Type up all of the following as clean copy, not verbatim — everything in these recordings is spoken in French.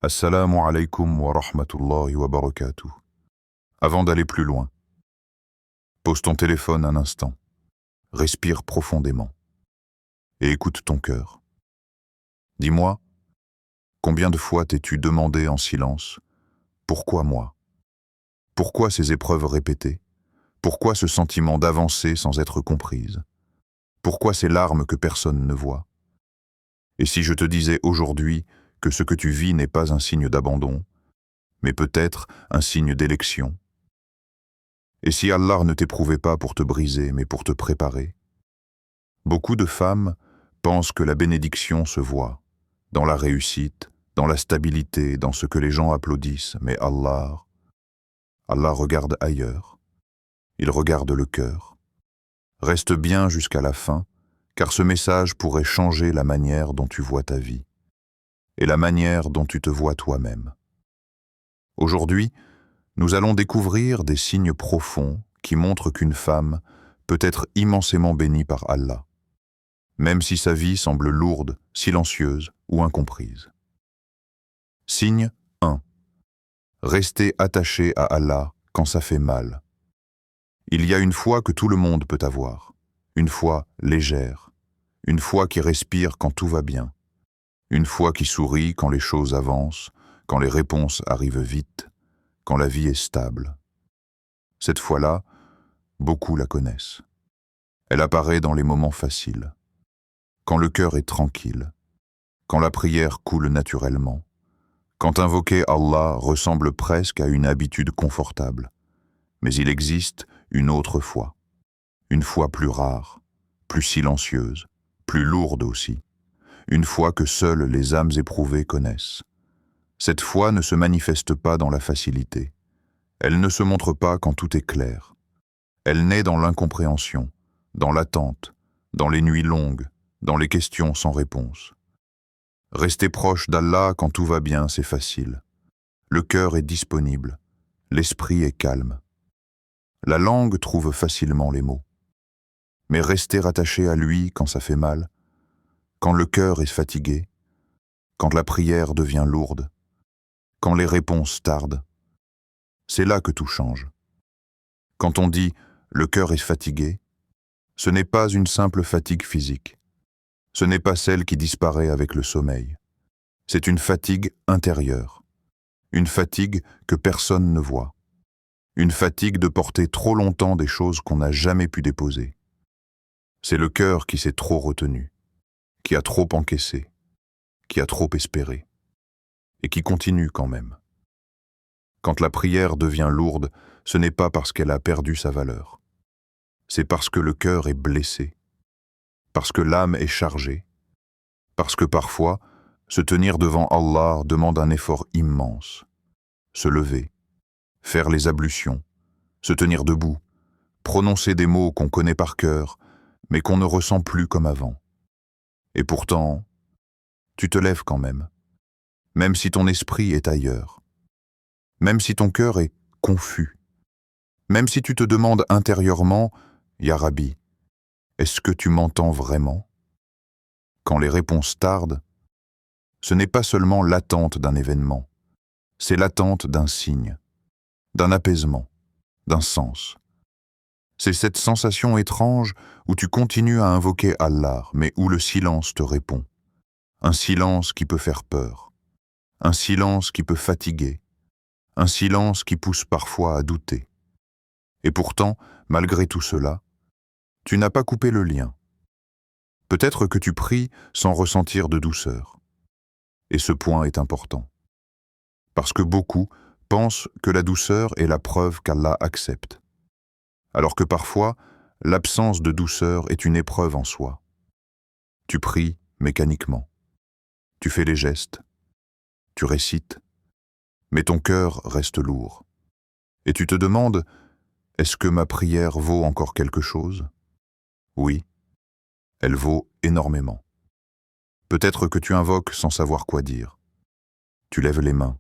Assalamu alaikum wa rahmatullahi wa barakatuh. Avant d'aller plus loin, pose ton téléphone un instant, respire profondément et écoute ton cœur. Dis-moi, combien de fois t'es-tu demandé en silence « Pourquoi moi ?» Pourquoi ces épreuves répétées? Pourquoi ce sentiment d'avancer sans être comprise? Pourquoi ces larmes que personne ne voit? Et si je te disais aujourd'hui que ce que tu vis n'est pas un signe d'abandon, mais peut-être un signe d'élection? Et si Allah ne t'éprouvait pas pour te briser, mais pour te préparer? Beaucoup de femmes pensent que la bénédiction se voit dans la réussite, dans la stabilité, dans ce que les gens applaudissent, mais Allah regarde ailleurs. Il regarde le cœur. Reste bien jusqu'à la fin, car ce message pourrait changer la manière dont tu vois ta vie et la manière dont tu te vois toi-même. Aujourd'hui, nous allons découvrir des signes profonds qui montrent qu'une femme peut être immensément bénie par Allah, même si sa vie semble lourde, silencieuse ou incomprise. Signe 1. Rester attaché à Allah quand ça fait mal. Il y a une foi que tout le monde peut avoir, une foi légère, une foi qui respire quand tout va bien, une foi qui sourit quand les choses avancent, quand les réponses arrivent vite, quand la vie est stable. Cette foi-là, beaucoup la connaissent. Elle apparaît dans les moments faciles, quand le cœur est tranquille, quand la prière coule naturellement, quand invoquer Allah ressemble presque à une habitude confortable. Mais il existe une autre foi, une foi plus rare, plus silencieuse, plus lourde aussi, une foi que seules les âmes éprouvées connaissent. Cette foi ne se manifeste pas dans la facilité. Elle ne se montre pas quand tout est clair. Elle naît dans l'incompréhension, dans l'attente, dans les nuits longues, dans les questions sans réponse. Rester proche d'Allah quand tout va bien, c'est facile. Le cœur est disponible, l'esprit est calme. La langue trouve facilement les mots. Mais rester attaché à lui quand ça fait mal, quand le cœur est fatigué, quand la prière devient lourde, quand les réponses tardent, c'est là que tout change. Quand on dit « le cœur est fatigué », ce n'est pas une simple fatigue physique. Ce n'est pas celle qui disparaît avec le sommeil. C'est une fatigue intérieure, une fatigue que personne ne voit, une fatigue de porter trop longtemps des choses qu'on n'a jamais pu déposer. C'est le cœur qui s'est trop retenu, qui a trop encaissé, qui a trop espéré, et qui continue quand même. Quand la prière devient lourde, ce n'est pas parce qu'elle a perdu sa valeur. C'est parce que le cœur est blessé, parce que l'âme est chargée, parce que parfois, se tenir devant Allah demande un effort immense. Se lever, faire les ablutions, se tenir debout, prononcer des mots qu'on connaît par cœur, mais qu'on ne ressent plus comme avant. Et pourtant, tu te lèves quand même si ton esprit est ailleurs, même si ton cœur est confus, même si tu te demandes intérieurement « Ya Rabbi, est-ce que tu m'entends vraiment ?» Quand les réponses tardent, ce n'est pas seulement l'attente d'un événement, c'est l'attente d'un signe, d'un apaisement, d'un sens. C'est cette sensation étrange où tu continues à invoquer Allah, mais où le silence te répond. Un silence qui peut faire peur, un silence qui peut fatiguer, un silence qui pousse parfois à douter. Et pourtant, malgré tout cela, tu n'as pas coupé le lien. Peut-être que tu pries sans ressentir de douceur. Et ce point est important. Parce que beaucoup pensent que la douceur est la preuve qu'Allah accepte. Alors que parfois, l'absence de douceur est une épreuve en soi. Tu pries mécaniquement. Tu fais les gestes. Tu récites. Mais ton cœur reste lourd. Et tu te demandes, est-ce que ma prière vaut encore quelque chose? Oui, elle vaut énormément. Peut-être que tu invoques sans savoir quoi dire. Tu lèves les mains.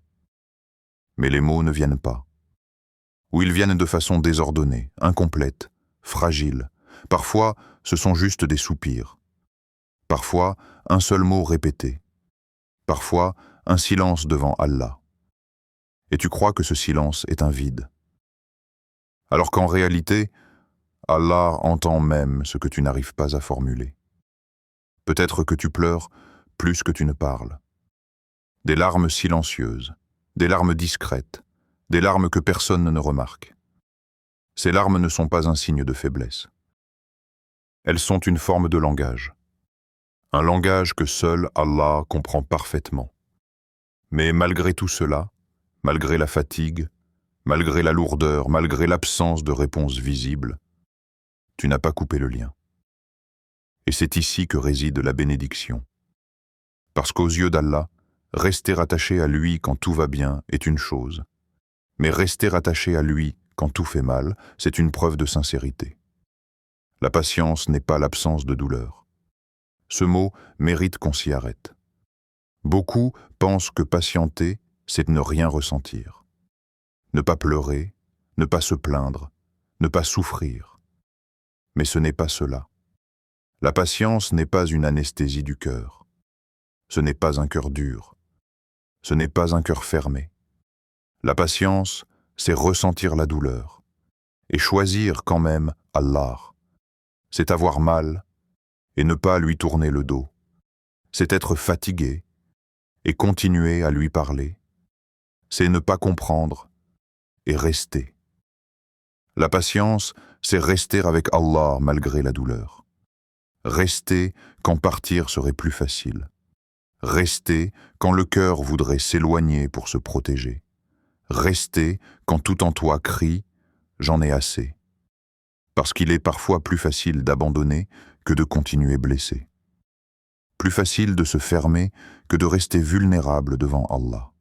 Mais les mots ne viennent pas. Ou ils viennent de façon désordonnée, incomplète, fragile. Parfois, ce sont juste des soupirs. Parfois, un seul mot répété. Parfois, un silence devant Allah. Et tu crois que ce silence est un vide. Alors qu'en réalité, Allah entend même ce que tu n'arrives pas à formuler. Peut-être que tu pleures plus que tu ne parles. Des larmes silencieuses, des larmes discrètes, des larmes que personne ne remarque. Ces larmes ne sont pas un signe de faiblesse. Elles sont une forme de langage. Un langage que seul Allah comprend parfaitement. Mais malgré tout cela, malgré la fatigue, malgré la lourdeur, malgré l'absence de réponse visible, tu n'as pas coupé le lien. Et c'est ici que réside la bénédiction. Parce qu'aux yeux d'Allah, rester attaché à lui quand tout va bien est une chose, mais rester attaché à lui quand tout fait mal, c'est une preuve de sincérité. La patience n'est pas l'absence de douleur. Ce mot mérite qu'on s'y arrête. Beaucoup pensent que patienter, c'est ne rien ressentir. Ne pas pleurer, ne pas se plaindre, ne pas souffrir. Mais ce n'est pas cela. La patience n'est pas une anesthésie du cœur. Ce n'est pas un cœur dur. Ce n'est pas un cœur fermé. La patience, c'est ressentir la douleur et choisir quand même Allah. C'est avoir mal et ne pas lui tourner le dos. C'est être fatigué et continuer à lui parler. C'est ne pas comprendre et rester. La patience, c'est rester avec Allah malgré la douleur. Rester quand partir serait plus facile. Rester quand le cœur voudrait s'éloigner pour se protéger. Rester quand tout en toi crie « j'en ai assez ». Parce qu'il est parfois plus facile d'abandonner que de continuer blessé. Plus facile de se fermer que de rester vulnérable devant Allah.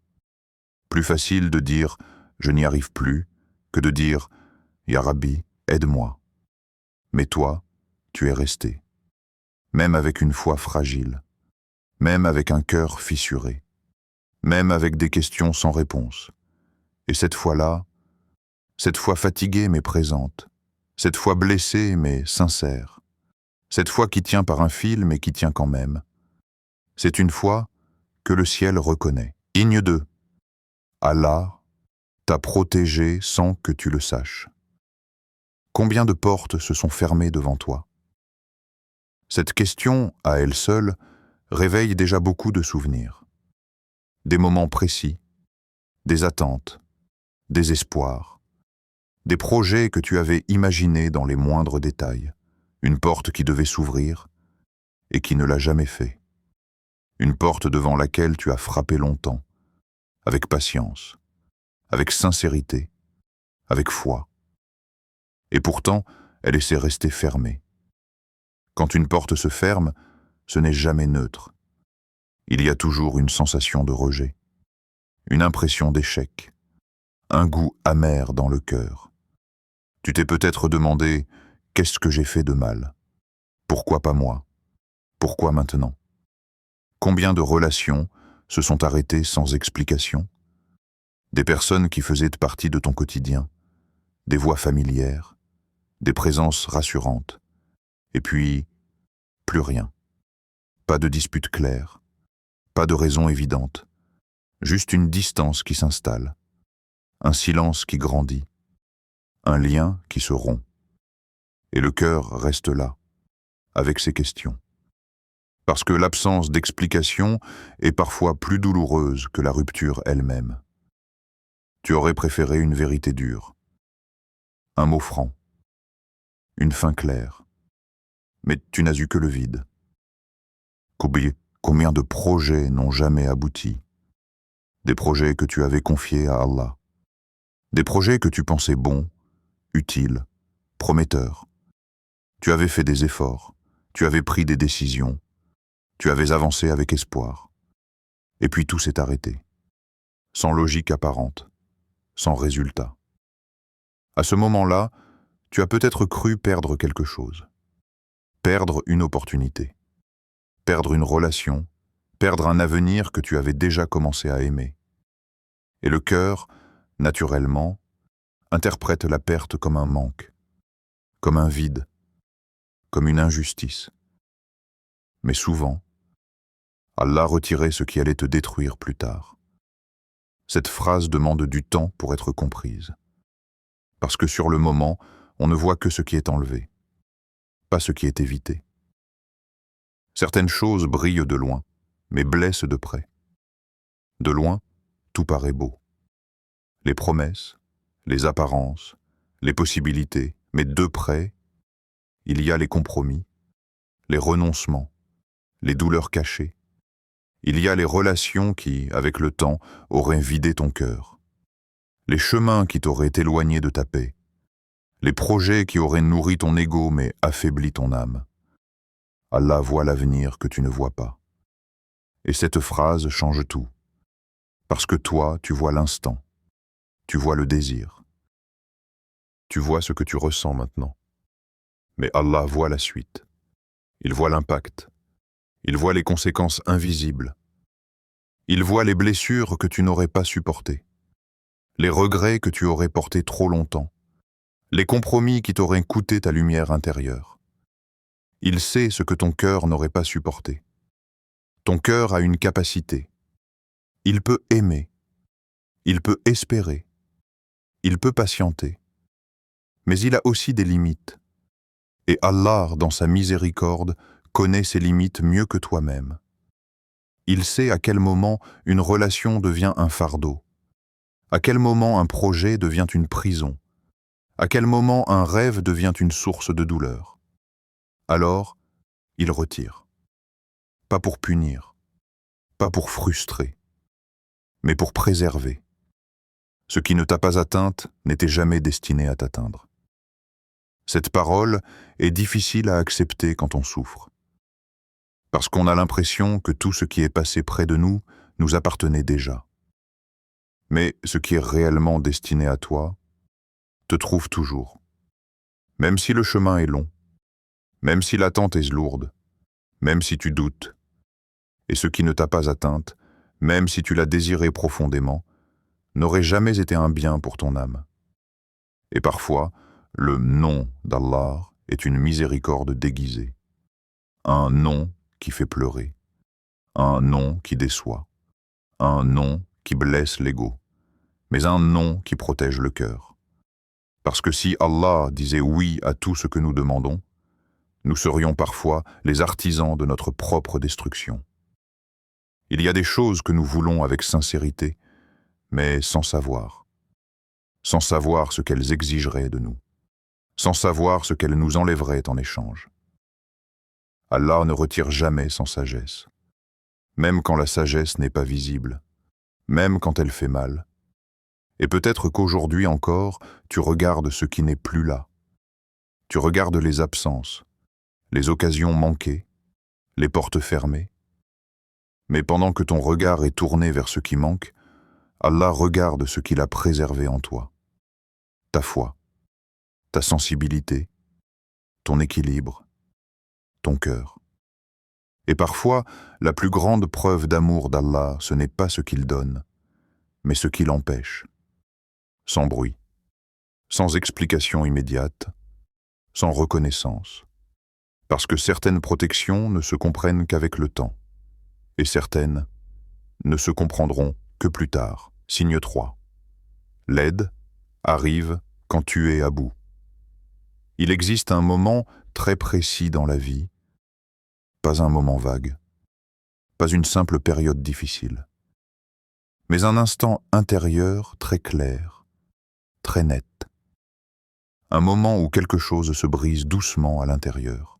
Plus facile de dire « je n'y arrive plus » que de dire « Ya Rabbi, aide-moi ». Mais toi, tu es resté. Même avec une foi fragile. Même avec un cœur fissuré. Même avec des questions sans réponse. Et cette fois-là, cette fois fatiguée mais présente. Cette fois blessée mais sincère. Cette fois qui tient par un fil mais qui tient quand même. C'est une foi que le ciel reconnaît. Digne d'eux. Allah t'a protégé sans que tu le saches. Combien de portes se sont fermées devant toi? Cette question, à elle seule, réveille déjà beaucoup de souvenirs. Des moments précis, des attentes, des espoirs, des projets que tu avais imaginés dans les moindres détails, une porte qui devait s'ouvrir et qui ne l'a jamais fait. Une porte devant laquelle tu as frappé longtemps, avec patience, avec sincérité, avec foi. Et pourtant, elle s'est restée fermée. Quand une porte se ferme, ce n'est jamais neutre. Il y a toujours une sensation de rejet, une impression d'échec, un goût amer dans le cœur. Tu t'es peut-être demandé « qu'est-ce que j'ai fait de mal? Pourquoi pas moi? Pourquoi maintenant ?» Combien de relations se sont arrêtées sans explication? Des personnes qui faisaient partie de ton quotidien, des voix familières, des présences rassurantes, et puis plus rien. Pas de dispute claire, pas de raison évidente, juste une distance qui s'installe, un silence qui grandit, un lien qui se rompt. Et le cœur reste là, avec ses questions. Parce que l'absence d'explication est parfois plus douloureuse que la rupture elle-même. Tu aurais préféré une vérité dure, un mot franc, une fin claire. Mais tu n'as eu que le vide. Combien de projets n'ont jamais abouti? Des projets que tu avais confiés à Allah. Des projets que tu pensais bons, utiles, prometteurs. Tu avais fait des efforts, tu avais pris des décisions, tu avais avancé avec espoir. Et puis tout s'est arrêté, sans logique apparente, sans résultat. À ce moment-là, tu as peut-être cru perdre quelque chose. Perdre une opportunité. Perdre une relation, perdre un avenir que tu avais déjà commencé à aimer. Et le cœur, naturellement, interprète la perte comme un manque, comme un vide, comme une injustice. Mais souvent, Allah retirait ce qui allait te détruire plus tard. Cette phrase demande du temps pour être comprise. Parce que sur le moment, on ne voit que ce qui est enlevé, pas ce qui est évité. Certaines choses brillent de loin, mais blessent de près. De loin, tout paraît beau. Les promesses, les apparences, les possibilités, mais de près, il y a les compromis, les renoncements, les douleurs cachées. Il y a les relations qui, avec le temps, auraient vidé ton cœur. Les chemins qui t'auraient éloigné de ta paix. Les projets qui auraient nourri ton ego mais affaibli ton âme. Allah voit l'avenir que tu ne vois pas. Et cette phrase change tout. Parce que toi, tu vois l'instant. Tu vois le désir. Tu vois ce que tu ressens maintenant. Mais Allah voit la suite. Il voit l'impact. Il voit les conséquences invisibles. Il voit les blessures que tu n'aurais pas supportées. Les regrets que tu aurais portés trop longtemps. Les compromis qui t'auraient coûté ta lumière intérieure. Il sait ce que ton cœur n'aurait pas supporté. Ton cœur a une capacité. Il peut aimer. Il peut espérer. Il peut patienter. Mais il a aussi des limites. Et Allah, dans sa miséricorde, connaît ses limites mieux que toi-même. Il sait à quel moment une relation devient un fardeau, à quel moment un projet devient une prison, à quel moment un rêve devient une source de douleur. Alors, il retire. Pas pour punir, pas pour frustrer, mais pour préserver. Ce qui ne t'a pas atteinte n'était jamais destiné à t'atteindre. Cette parole est difficile à accepter quand on souffre. Parce qu'on a l'impression que tout ce qui est passé près de nous nous appartenait déjà. Mais ce qui est réellement destiné à toi te trouve toujours. Même si le chemin est long, même si l'attente est lourde, même si tu doutes, et ce qui ne t'a pas atteinte, même si tu l'as désiré profondément, n'aurait jamais été un bien pour ton âme. Et parfois, le non d'Allah est une miséricorde déguisée. Un non qui fait pleurer. Un non qui déçoit. Un non qui blesse l'ego. Mais un non qui protège le cœur. Parce que si Allah disait oui à tout ce que nous demandons, nous serions parfois les artisans de notre propre destruction. Il y a des choses que nous voulons avec sincérité, mais sans savoir ce qu'elles exigeraient de nous, sans savoir ce qu'elles nous enlèveraient en échange. Allah ne retire jamais sans sagesse, même quand la sagesse n'est pas visible, même quand elle fait mal. Et peut-être qu'aujourd'hui encore, tu regardes ce qui n'est plus là. Tu regardes les absences, les occasions manquées, les portes fermées. Mais pendant que ton regard est tourné vers ce qui manque, Allah regarde ce qu'il a préservé en toi. Ta foi, ta sensibilité, ton équilibre, ton cœur. Et parfois, la plus grande preuve d'amour d'Allah, ce n'est pas ce qu'il donne, mais ce qu'il empêche. Sans bruit, sans explication immédiate, sans reconnaissance. Parce que certaines protections ne se comprennent qu'avec le temps, et certaines ne se comprendront que plus tard. Signe 3. L'aide arrive quand tu es à bout. Il existe un moment très précis dans la vie, pas un moment vague, pas une simple période difficile, mais un instant intérieur très clair, très net. Un moment où quelque chose se brise doucement à l'intérieur.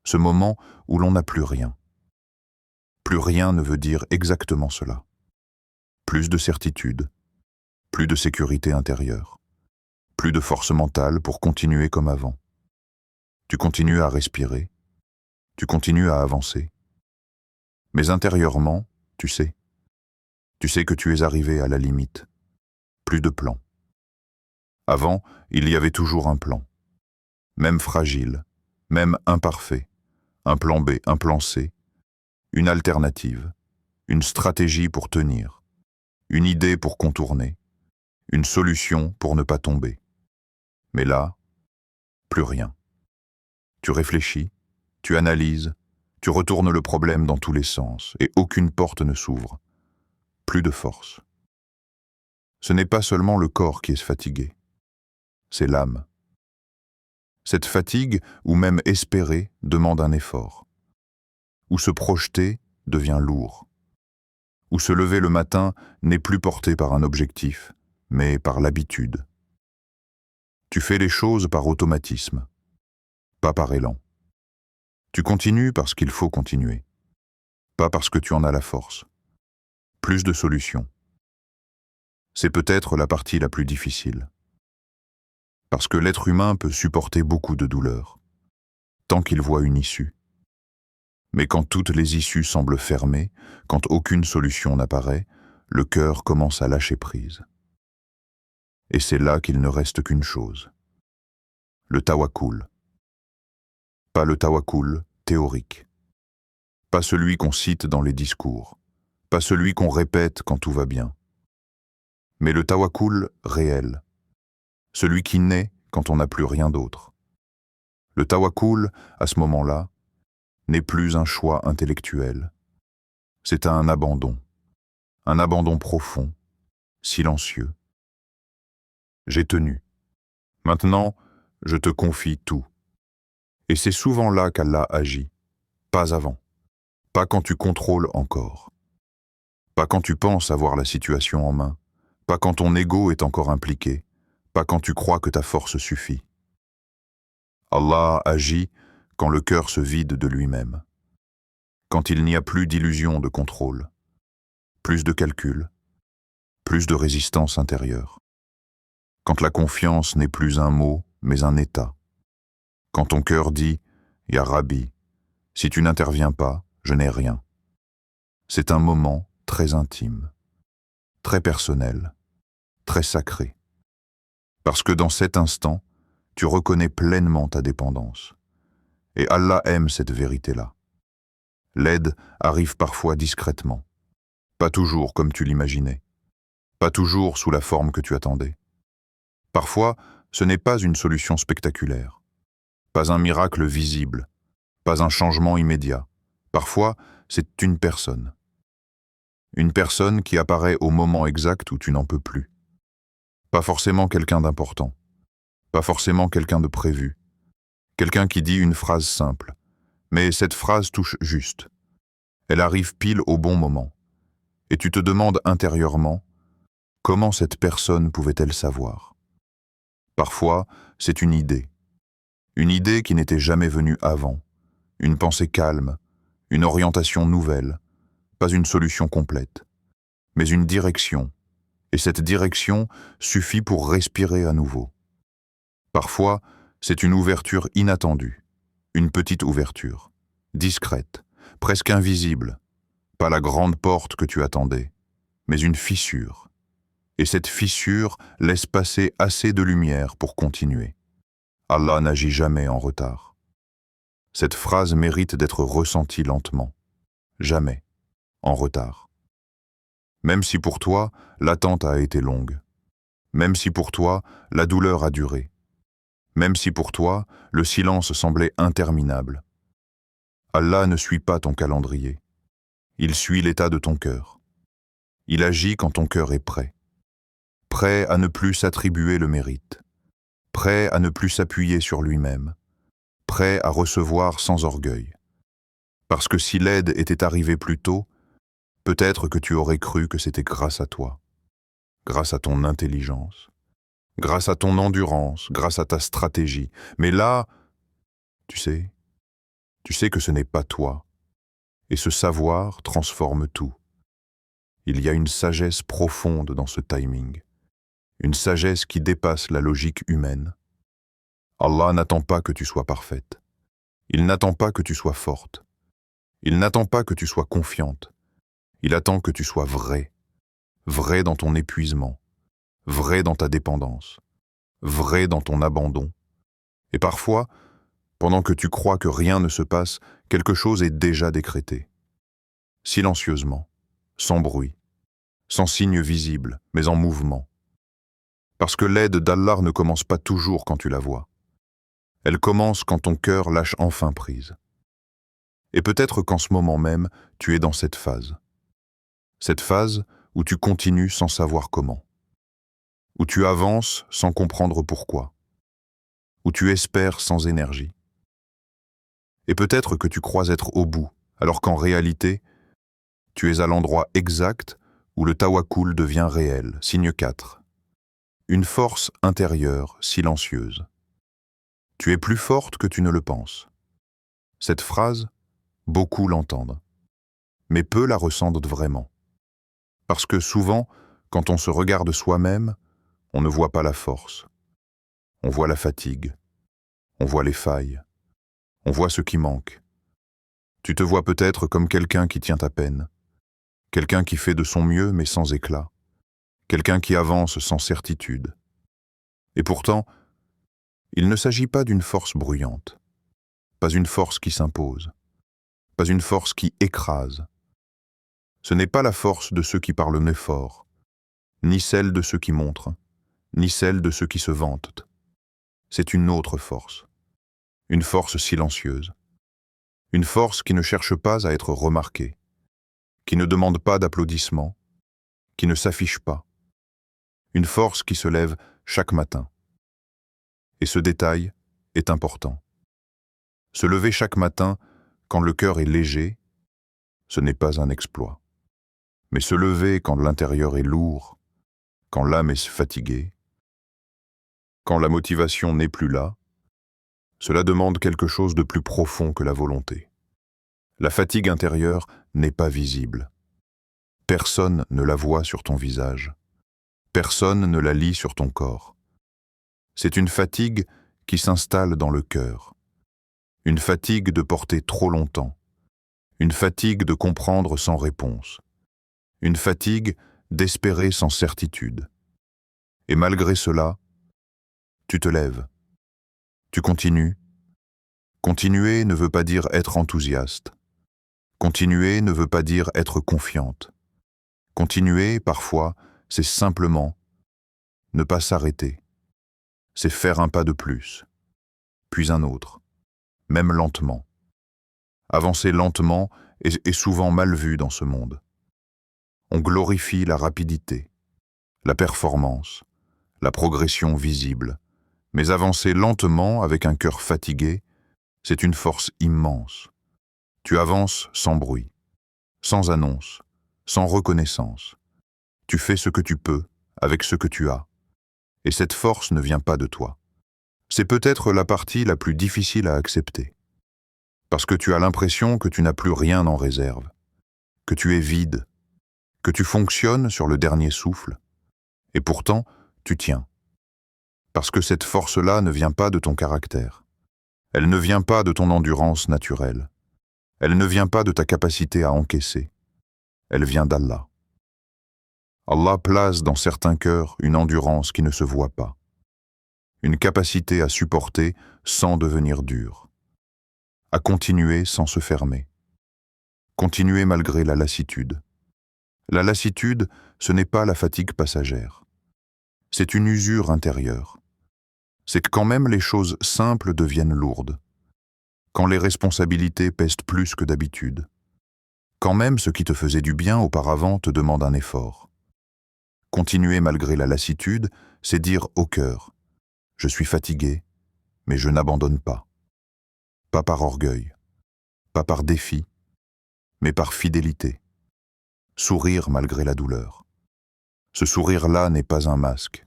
Ce moment où l'on n'a plus rien. Plus rien ne veut dire exactement cela. Plus de certitude, plus de sécurité intérieure, plus de force mentale pour continuer comme avant. Tu continues à respirer, tu continues à avancer. Mais intérieurement, tu sais que tu es arrivé à la limite. Plus de plan. Avant, il y avait toujours un plan. Même fragile, même imparfait. Un plan B, un plan C. Une alternative. Une stratégie pour tenir. Une idée pour contourner. Une solution pour ne pas tomber. Mais là, plus rien. Tu réfléchis, tu analyses, Tu retournes le problème dans tous les sens et aucune porte ne s'ouvre. Plus de force. Ce n'est pas seulement le corps qui est fatigué, c'est l'âme. Cette fatigue, ou même espérer, demande un effort. Ou se projeter devient lourd. Ou se lever le matin n'est plus porté par un objectif, mais par l'habitude. Tu fais les choses par automatisme, pas par élan. Tu continues parce qu'il faut continuer, pas parce que tu en as la force. Plus de solutions. C'est peut-être la partie la plus difficile. Parce que l'être humain peut supporter beaucoup de douleurs, tant qu'il voit une issue. Mais quand toutes les issues semblent fermées, quand aucune solution n'apparaît, le cœur commence à lâcher prise. Et c'est là qu'il ne reste qu'une chose. Le tawakkul. Pas le tawakkul théorique. Pas celui qu'on cite dans les discours. Pas celui qu'on répète quand tout va bien. Mais le tawakkul réel. Celui qui naît quand on n'a plus rien d'autre. Le tawakkul, à ce moment-là, n'est plus un choix intellectuel. C'est un abandon profond, silencieux. J'ai tenu. Maintenant, je te confie tout. Et c'est souvent là qu'Allah agit, pas avant, pas quand tu contrôles encore, pas quand tu penses avoir la situation en main, pas quand ton ego est encore impliqué, pas quand tu crois que ta force suffit. Allah agit quand le cœur se vide de lui-même, quand il n'y a plus d'illusion de contrôle, plus de calcul, plus de résistance intérieure, quand la confiance n'est plus un mot, mais un état, quand ton cœur dit « Ya Rabbi, si tu n'interviens pas, je n'ai rien ». C'est un moment très intime, très personnel, très sacré, parce que dans cet instant, tu reconnais pleinement ta dépendance. Et Allah aime cette vérité-là. L'aide arrive parfois discrètement, pas toujours comme tu l'imaginais, pas toujours sous la forme que tu attendais. Parfois, ce n'est pas une solution spectaculaire, pas un miracle visible, pas un changement immédiat. Parfois, c'est une personne. Une personne qui apparaît au moment exact où tu n'en peux plus. Pas forcément quelqu'un d'important, pas forcément quelqu'un de prévu, quelqu'un qui dit une phrase simple, mais cette phrase touche juste. Elle arrive pile au bon moment. Et tu te demandes intérieurement, comment cette personne pouvait-elle savoir? Parfois, c'est une idée qui n'était jamais venue avant, une pensée calme, une orientation nouvelle, pas une solution complète, mais une direction, et cette direction suffit pour respirer à nouveau. Parfois, c'est une ouverture inattendue, une petite ouverture, discrète, presque invisible, pas la grande porte que tu attendais, mais une fissure. Et cette fissure laisse passer assez de lumière pour continuer. Allah n'agit jamais en retard. Cette phrase mérite d'être ressentie lentement. Jamais en retard. Même si pour toi, l'attente a été longue. Même si pour toi, la douleur a duré. Même si pour toi, le silence semblait interminable. Allah ne suit pas ton calendrier. Il suit l'état de ton cœur. Il agit quand ton cœur est prêt. Prêt à ne plus s'attribuer le mérite. Prêt à ne plus s'appuyer sur lui-même. Prêt à recevoir sans orgueil. Parce que si l'aide était arrivée plus tôt, peut-être que tu aurais cru que c'était grâce à toi, grâce à ton intelligence, grâce à ton endurance, grâce à ta stratégie. Mais là, tu sais que ce n'est pas toi. Et ce savoir transforme tout. Il y a une sagesse profonde dans ce timing, une sagesse qui dépasse la logique humaine. Allah n'attend pas que tu sois parfaite. Il n'attend pas que tu sois forte. Il n'attend pas que tu sois confiante. Il attend que tu sois vrai, vrai dans ton épuisement, vrai dans ta dépendance, vrai dans ton abandon. Et parfois, pendant que tu crois que rien ne se passe, quelque chose est déjà décrété. Silencieusement, sans bruit, sans signe visible, mais en mouvement. Parce que l'aide d'Allah ne commence pas toujours quand tu la vois. Elle commence quand ton cœur lâche enfin prise. Et peut-être qu'en ce moment même, tu es dans cette phase. Cette phase où tu continues sans savoir comment. Où tu avances sans comprendre pourquoi. Où tu espères sans énergie. Et peut-être que tu crois être au bout, alors qu'en réalité, tu es à l'endroit exact où le tawakkul devient réel. Signe 4. Une force intérieure, silencieuse. Tu es plus forte que tu ne le penses. Cette phrase, beaucoup l'entendent, mais peu la ressentent vraiment. Parce que souvent, quand on se regarde soi-même, on ne voit pas la force. On voit la fatigue. On voit les failles. On voit ce qui manque. Tu te vois peut-être comme quelqu'un qui tient à peine. Quelqu'un qui fait de son mieux mais sans éclat. Quelqu'un qui avance sans certitude. Et pourtant, il ne s'agit pas d'une force bruyante. Pas une force qui s'impose. Pas une force qui écrase. Ce n'est pas la force de ceux qui parlent nez fort, ni celle de ceux qui montrent, ni celle de ceux qui se vantent. C'est une autre force. Une force silencieuse. Une force qui ne cherche pas à être remarquée, qui ne demande pas d'applaudissements, qui ne s'affiche pas. Une force qui se lève chaque matin. Et ce détail est important. Se lever chaque matin quand le cœur est léger, ce n'est pas un exploit. Mais se lever quand l'intérieur est lourd, quand l'âme est fatiguée, quand la motivation n'est plus là, cela demande quelque chose de plus profond que la volonté. La fatigue intérieure n'est pas visible. Personne ne la voit sur ton visage. Personne ne la lit sur ton corps. C'est une fatigue qui s'installe dans le cœur. Une fatigue de porter trop longtemps. Une fatigue de comprendre sans réponse. Une fatigue d'espérer sans certitude. Et malgré cela, tu te lèves. Tu continues. Continuer ne veut pas dire être enthousiaste. Continuer ne veut pas dire être confiante. Continuer, parfois, c'est simplement ne pas s'arrêter. C'est faire un pas de plus, puis un autre, même lentement. Avancer lentement est souvent mal vu dans ce monde. On glorifie la rapidité, la performance, la progression visible. Mais avancer lentement avec un cœur fatigué, c'est une force immense. Tu avances sans bruit, sans annonce, sans reconnaissance. Tu fais ce que tu peux, avec ce que tu as. Et cette force ne vient pas de toi. C'est peut-être la partie la plus difficile à accepter. Parce que tu as l'impression que tu n'as plus rien en réserve, que tu es vide, que tu fonctionnes sur le dernier souffle. Et pourtant, tu tiens. Parce que cette force-là ne vient pas de ton caractère. Elle ne vient pas de ton endurance naturelle. Elle ne vient pas de ta capacité à encaisser. Elle vient d'Allah. Allah place dans certains cœurs une endurance qui ne se voit pas. Une capacité à supporter sans devenir dur. À continuer sans se fermer. Continuer malgré la lassitude. La lassitude, ce n'est pas la fatigue passagère. C'est une usure intérieure. C'est que quand même les choses simples deviennent lourdes. Quand les responsabilités pèsent plus que d'habitude. Quand même ce qui te faisait du bien auparavant te demande un effort. Continuer malgré la lassitude, c'est dire au cœur « Je suis fatigué, mais je n'abandonne pas. » Pas par orgueil, pas par défi, mais par fidélité. Sourire malgré la douleur. Ce sourire-là n'est pas un masque.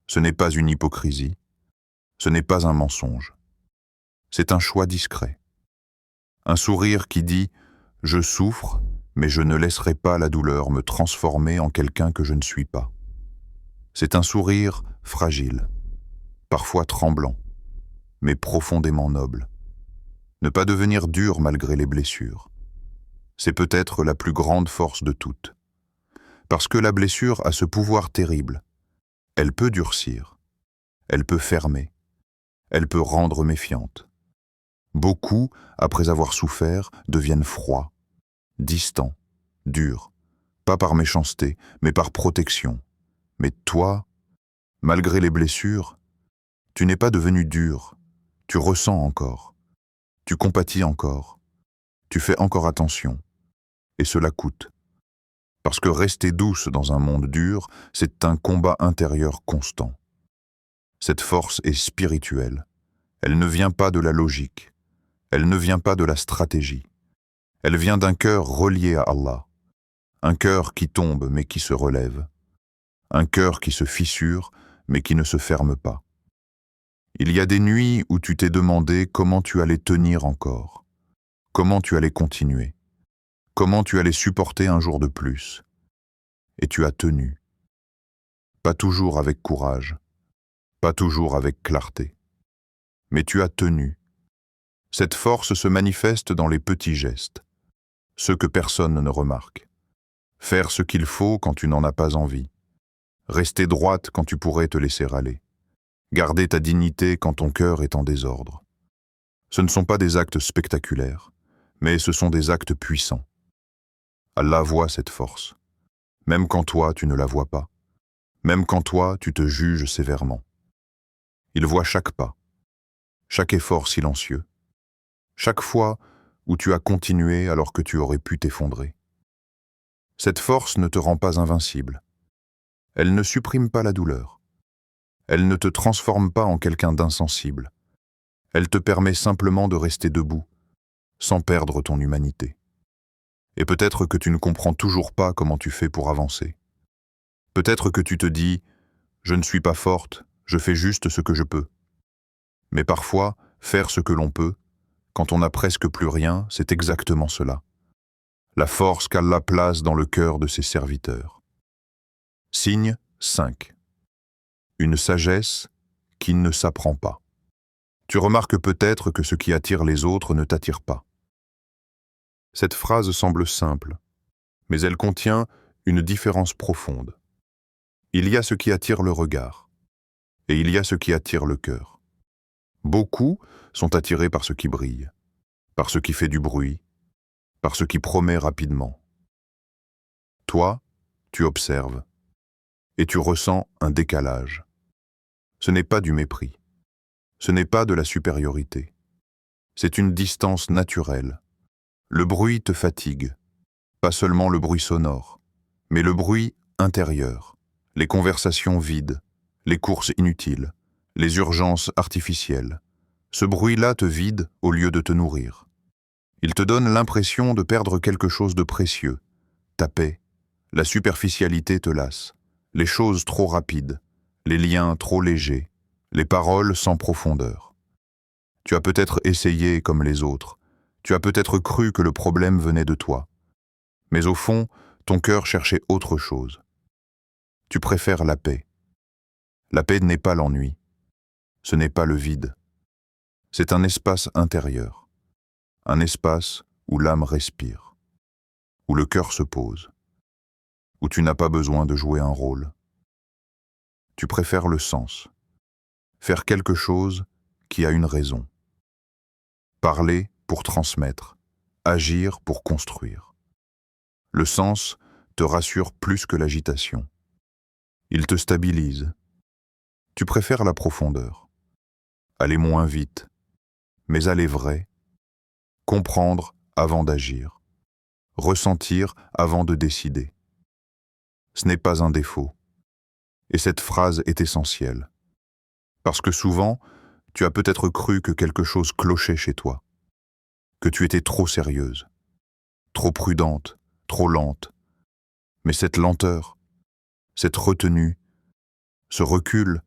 Ce n'est pas une hypocrisie. Ce n'est pas un mensonge. C'est un choix discret. Un sourire qui dit « Je souffre, mais je ne laisserai pas la douleur me transformer en quelqu'un que je ne suis pas. » C'est un sourire fragile, parfois tremblant, mais profondément noble. Ne pas devenir dur malgré les blessures. C'est peut-être la plus grande force de toutes. Parce que la blessure a ce pouvoir terrible. Elle peut durcir. Elle peut fermer. Elle peut rendre méfiante. Beaucoup, après avoir souffert, deviennent froids, distants, durs, pas par méchanceté, mais par protection. Mais toi, malgré les blessures, tu n'es pas devenu dur, tu ressens encore, tu compatis encore, tu fais encore attention, et cela coûte. Parce que rester douce dans un monde dur, c'est un combat intérieur constant. Cette force est spirituelle. Elle ne vient pas de la logique. Elle ne vient pas de la stratégie. Elle vient d'un cœur relié à Allah. Un cœur qui tombe mais qui se relève. Un cœur qui se fissure mais qui ne se ferme pas. Il y a des nuits où tu t'es demandé comment tu allais tenir encore, comment tu allais continuer, comment tu allais supporter un jour de plus. Et tu as tenu. Pas toujours avec courage, pas toujours avec clarté. Mais tu as tenu. Cette force se manifeste dans les petits gestes, ceux que personne ne remarque. Faire ce qu'il faut quand tu n'en as pas envie. Rester droite quand tu pourrais te laisser aller. Garder ta dignité quand ton cœur est en désordre. Ce ne sont pas des actes spectaculaires, mais ce sont des actes puissants. Allah voit cette force, même quand toi tu ne la vois pas, même quand toi tu te juges sévèrement. Il voit chaque pas, chaque effort silencieux, chaque fois où tu as continué alors que tu aurais pu t'effondrer. Cette force ne te rend pas invincible. Elle ne supprime pas la douleur. Elle ne te transforme pas en quelqu'un d'insensible. Elle te permet simplement de rester debout, sans perdre ton humanité. Et peut-être que tu ne comprends toujours pas comment tu fais pour avancer. Peut-être que tu te dis « Je ne suis pas forte, je fais juste ce que je peux ». Mais parfois, faire ce que l'on peut, quand on n'a presque plus rien, c'est exactement cela. La force qu'Allah place dans le cœur de ses serviteurs. Signe 5. Une sagesse qui ne s'apprend pas. Tu remarques peut-être que ce qui attire les autres ne t'attire pas. Cette phrase semble simple, mais elle contient une différence profonde. Il y a ce qui attire le regard, et il y a ce qui attire le cœur. Beaucoup sont attirés par ce qui brille, par ce qui fait du bruit, par ce qui promet rapidement. Toi, tu observes, et tu ressens un décalage. Ce n'est pas du mépris, ce n'est pas de la supériorité, c'est une distance naturelle. Le bruit te fatigue, pas seulement le bruit sonore, mais le bruit intérieur, les conversations vides, les courses inutiles, les urgences artificielles. Ce bruit-là te vide au lieu de te nourrir. Il te donne l'impression de perdre quelque chose de précieux, ta paix. La superficialité te lasse, les choses trop rapides, les liens trop légers, les paroles sans profondeur. Tu as peut-être essayé comme les autres, tu as peut-être cru que le problème venait de toi. Mais au fond, ton cœur cherchait autre chose. Tu préfères la paix. La paix n'est pas l'ennui. Ce n'est pas le vide. C'est un espace intérieur. Un espace où l'âme respire. Où le cœur se pose. Où tu n'as pas besoin de jouer un rôle. Tu préfères le sens. Faire quelque chose qui a une raison. Parler pour transmettre. Agir pour construire. Le sens te rassure plus que l'agitation. Il te stabilise. Tu préfères la profondeur. Aller moins vite, mais aller vrai. Comprendre avant d'agir. Ressentir avant de décider. Ce n'est pas un défaut. Et cette phrase est essentielle. Parce que souvent, tu as peut-être cru que quelque chose clochait chez toi. Que tu étais trop sérieuse, trop prudente, trop lente. Mais cette lenteur, cette retenue, ce recul,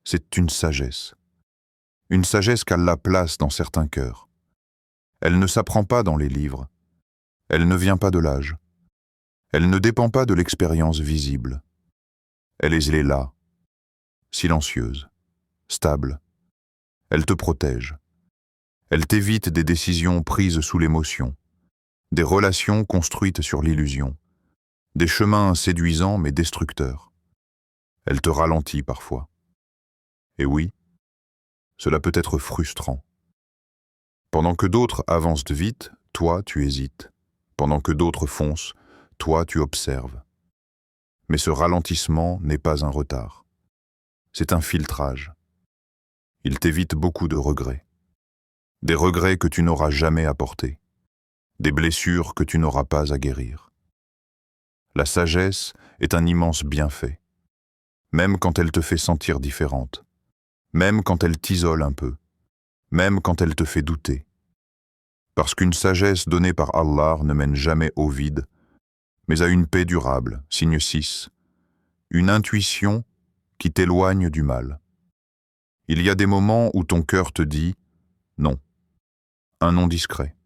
c'est une sagesse. Une sagesse qu'Allah place dans certains cœurs. Elle ne s'apprend pas dans les livres. Elle ne vient pas de l'âge. Elle ne dépend pas de l'expérience visible. Elle est là, silencieuse, stable. Elle te protège. Elle t'évite des décisions prises sous l'émotion, des relations construites sur l'illusion, des chemins séduisants mais destructeurs. Elle te ralentit parfois. Et oui, cela peut être frustrant. Pendant que d'autres avancent vite, toi tu hésites. Pendant que d'autres foncent, toi tu observes. Mais ce ralentissement n'est pas un retard. C'est un filtrage. Il t'évite beaucoup de regrets. Des regrets que tu n'auras jamais apportés. des blessures que tu n'auras pas à guérir. La sagesse est un immense bienfait, même quand elle te fait sentir différente, même quand elle t'isole un peu, même quand elle te fait douter. Parce qu'une sagesse donnée par Allah ne mène jamais au vide, mais à une paix durable, signe 6, une intuition qui t'éloigne du mal. Il y a des moments où ton cœur te dit « non », un non discret,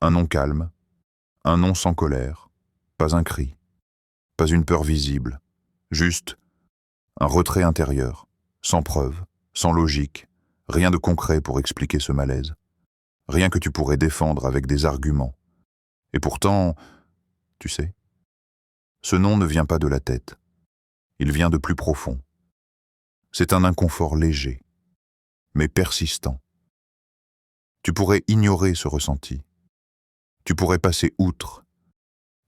un non calme, un non sans colère, pas un cri, pas une peur visible, juste un retrait intérieur, sans preuve, sans logique, rien de concret pour expliquer ce malaise, rien que tu pourrais défendre avec des arguments. Et pourtant, tu sais, ce non ne vient pas de la tête, il vient de plus profond. C'est un inconfort léger, mais persistant. Tu pourrais ignorer ce ressenti, tu pourrais passer outre,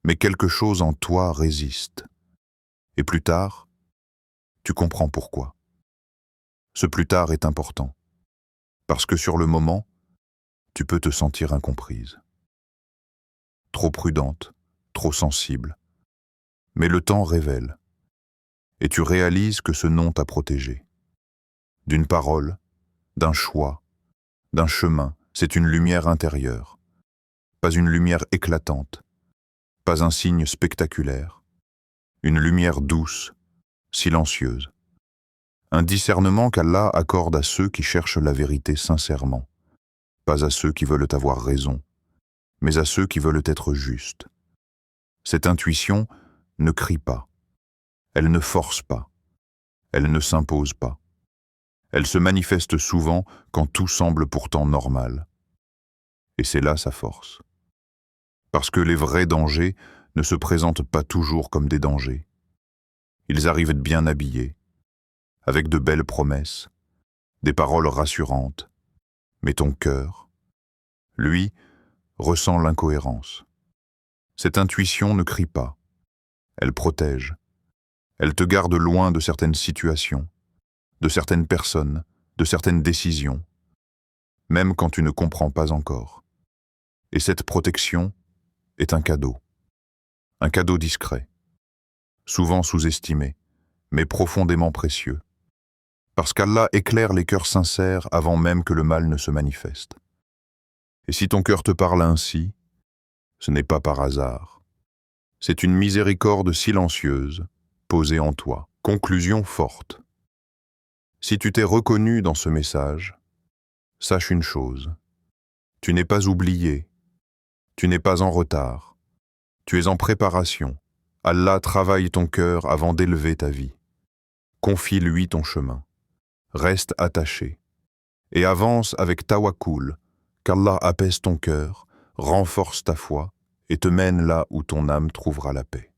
mais quelque chose en toi résiste. Et plus tard, tu comprends pourquoi. Ce plus tard est important, parce que sur le moment, tu peux te sentir incomprise. Trop prudente, trop sensible. Mais le temps révèle, et tu réalises que ce non t'a protégé. D'une parole, d'un choix, d'un chemin, c'est une lumière intérieure. Pas une lumière éclatante, pas un signe spectaculaire. Une lumière douce, silencieuse. Un discernement qu'Allah accorde à ceux qui cherchent la vérité sincèrement, pas à ceux qui veulent avoir raison, mais à ceux qui veulent être justes. Cette intuition ne crie pas, elle ne force pas, elle ne s'impose pas. Elle se manifeste souvent quand tout semble pourtant normal. Et c'est là sa force. Parce que les vrais dangers ne se présentent pas toujours comme des dangers. Ils arrivent bien habillés, avec de belles promesses, des paroles rassurantes, mais ton cœur, lui, ressent l'incohérence. Cette intuition ne crie pas, elle protège, elle te garde loin de certaines situations, de certaines personnes, de certaines décisions, même quand tu ne comprends pas encore. Et cette protection est un cadeau discret, souvent sous-estimé, mais profondément précieux, parce qu'Allah éclaire les cœurs sincères avant même que le mal ne se manifeste. Et si ton cœur te parle ainsi, ce n'est pas par hasard. C'est une miséricorde silencieuse posée en toi. Conclusion forte. Si tu t'es reconnu dans ce message, sache une chose. Tu n'es pas oublié. Tu n'es pas en retard. Tu es en préparation. Allah travaille ton cœur avant d'élever ta vie. Confie-lui ton chemin. Reste attaché. Et avance avec tawakkul, qu'Allah apaise ton cœur, renforce ta foi et te mène là où ton âme trouvera la paix.